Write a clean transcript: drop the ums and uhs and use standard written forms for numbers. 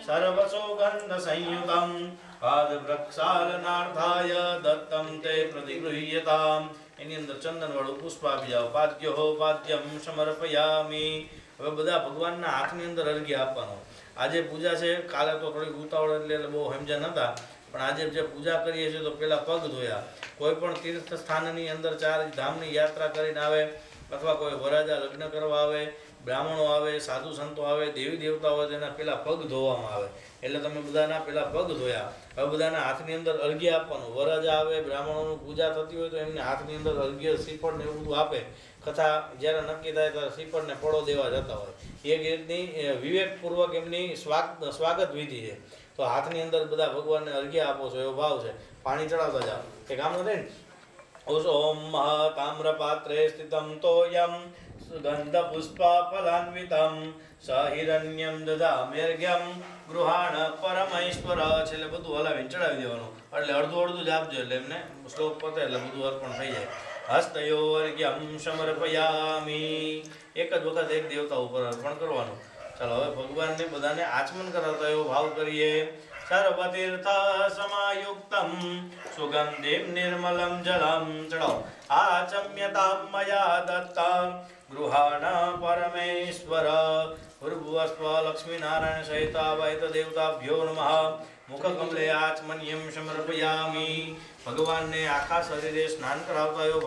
सर्वसुगन्धसंयुतं पादप्रक्षालनार्थाय दत्तं ते प्रतिगृह्यताम्। એની અંદર ચંદનવાળું પુષ્પ આપી જાઓ। પાદ્યો પાદ્યમ સમર્પયામિ। હવે બધા ભગવાનના હાથની અંદર અર્ઘ્ય આપવાનો। આજે પૂજા છે, કાલે તો થોડીક ઉતાવળ એટલે બહુ સમજ્યા નહોતા, પણ આજે જે પૂજા કરીએ છીએ તો પહેલાં પગ ધોયા। કોઈ પણ તીર્થ સ્થાનની અંદર 4 ધામની યાત્રા કરીને આવે અથવા કોઈ વરાજા લગ્ન કરવા આવે, બ્રાહ્મણો આવે, સાધુ સંતો આવે, દેવી દેવતાઓ આવે, તેના પહેલાં પગ ધોવામાં આવે। એટલે તમે બધાના પહેલાં પગ ધોયા। હવે બધાના હાથની અંદર અર્ઘ્ય આપવાનું। વરાજા આવે, બ્રાહ્મણોની પૂજા થતી હોય તો એમને હાથની અંદર અર્ઘ્ય, શ્રીફળ ને એવું બધું આપે। કથા જ્યારે નક્કી થાય ત્યારે શ્રીફળને ફળો દેવા જતા હોય। એ રીતની વિવેકપૂર્વક એમની સ્વાગત વિધિ છે। તો હાથની અંદર બધા ભગવાનને અર્ઘ્ય આપો છો એવો ભાવ છે। પાણી ચડાવતા જાઓ કે કામ નથી ને। ઓમ તામ્રપાત્રે સ્થિતમ તોયમ સુગંધપુષ્પફલાન્વિતમ સહિરણ્યમ દદામ્યર્ઘ્યમ ગૃહાણ પરમૈશ્વર। એટલે બધું હલાવીને ચડાવી દેવાનું। એટલે અડધું જ આપજો, એટલે એમને શ્લોક પતે એટલે બધું અર્પણ થઈ જાય। હસ્તયોર્ઘ્યમ સમર્પયામિ। એક જ વખત એક દેવતા ઉપર અર્પણ કરવાનું। ચાલો હવે ભગવાનને બધાને આચમન કરાવતા એવો ભાવ કરીએ। સર્વતીર્થ સમાયુક્તમ સુગંધિમ નિર્મલમ જલમ ચડાવો। આચમ્યતામ મયા દત્તમ ગૃહાણ પરમેશ્વર। ભૂર્ભુવસ્વ લક્ષ્મીનારાયણ સહિત વૈત દેવતાભ્યો નમઃ। મુખકમલે આચમન્યમ સમર્પયામિ। ભગવાનને આખા શરીરે સ્નાન કરાવતા એવો